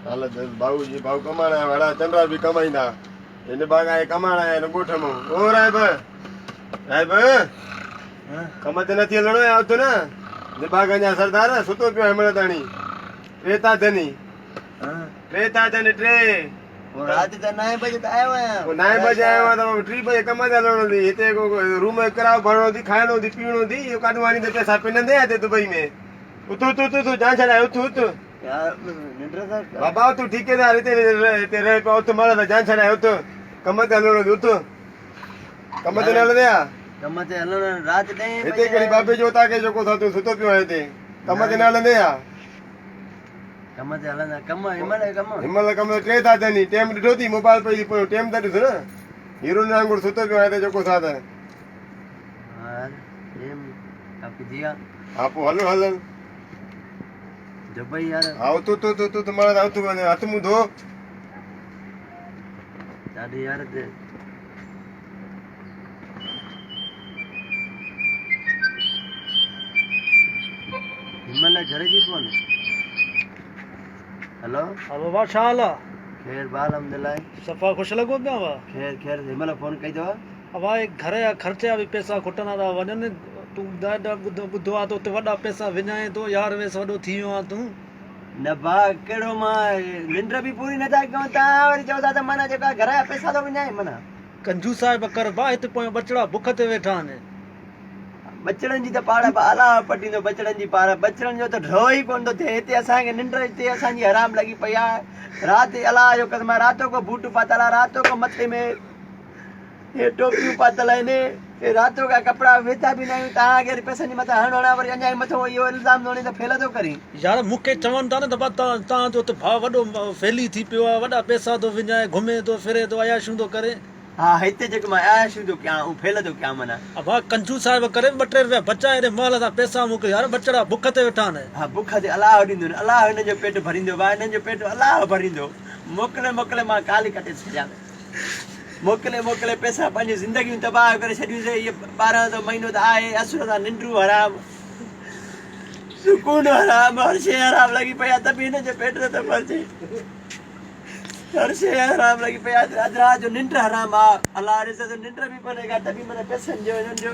હાલ બાબુજી ભાવ કમાણા વાળા ચંદ્રા બી કમાઈના એને બાગા એ કમાણા એને ગોઠમો ઓ રાયબ કમાતે નથી લડો આવતો ને જે બાગા ન્યા સરદાર સુતો પ્યો હેમળે તાણી રેતા ધની રેતા ધની ટ્રે रात का 9 बजे आयो है वो 9 बजे आयो तो ट्री पे कमाते लड़ो दी एते को रूम में कराव भरणो दी खाणो दी पीणो दी यो काडवानी दे पैसा पे न दे आते दुबई में तू जान छड़ा तू यार निंद्रा सर बाबा तू ठेकेदार ते रहे पे तो मारा जान छड़ा तो कमाते लड़ो तू कमाते न लड़े आ कमाते हलो रात 10 बजे एते कड़ी बाबे जोता के जो को था तू सुतो पियो है ते कमाते न लड़े आ कमाते हलो ना कम हिम्मत कम ट्रे था देनी टेम ॾिठोती मोबाइल पे पर टेम त ॾिस न हीरो ने वांगुरु सुतो पियो आहे त जेको साथ है हां टेम काफी दिया आपो हलो जब भाई यार आओ तू तुम्हारा आओ तू हाथ मुंह धो दादी यार दे हिम्मत घरे जी फोन हेलो अब वाह शाल खैर बाल अल्हम्दुलिल्लाह सफ़ा खुश लगो पिया वा खैर हिम्मत फोन कई दो अब एक घर जा खर्चा भी पैसा खुटना था वजन तू ॾाढा ॿुधो आहे त उते वॾा पैसा विञाए थो यार वेस वॾो थी वियो आहे तूं न बा कहिड़ो मां निंड बि पूरी नथा कयूं तव्हां वरी चओ था त माना जेका घर जा पैसा थो विञाए माना कंजूस साहिब कर बा हिते पोइ बचड़ा बुख ते वेठा आहिनि बचड़नि जी त पाड़ अलाह पटींदो बचड़नि जी पाड़ बचड़नि जो त ड्रो ई कोन थो थिए हिते असांखे निंड हिते असांजी हराम लॻी पई आहे राति अलाह जो कसम आहे राति को बूट पातल आहे राति को मथे में ये टोपियूं पातल आहिनि राति का कपिड़ा वेचा बि न आहियूं तव्हांखे वरी पैसनि जे मथां हणो आहे वरी अञा मथां इहो इल्ज़ाम ॾोणी त फेल थो करी यार मूंखे चवनि था न त तव्हांजो त भाउ वॾो फैली थी पियो आहे वॾा पैसा थो विञाए घुमे थो फिरे थो अयाशियूं थो करे हा हिते जेको मां आयाशियूं थो कयां ऐं फेल थो कयां माना भाउ कंजूस साहिब करे 2-3 रुपया बचाए ॾे महिल सां पैसा मोकिले यार बचड़ा बुख ते वेठा आहिनि हा बुख ते अलाह ॾींदो न अलाह हिन जो पेट भरींदो भाउ हिननि जो पेट अलाह भरींदो मोकिले मां काली कटे छॾियां मोकिले पैसा पंहिंजी ज़िंदगियूं तबाह करे छॾियूंसीं इहे 12 महीनो त आहे असुर सां निंड्रू हराम सुकून हराम हर शइ हराम लॻी पई आहे त बि हिन जो पेट त भरिजे हर शइ हराम लॻी पई आहे अधु राति जो निंड हराम आहे अलाह ॾिसे त निंड बि कोन्हे का त बि माना पैसनि जो हिननि जो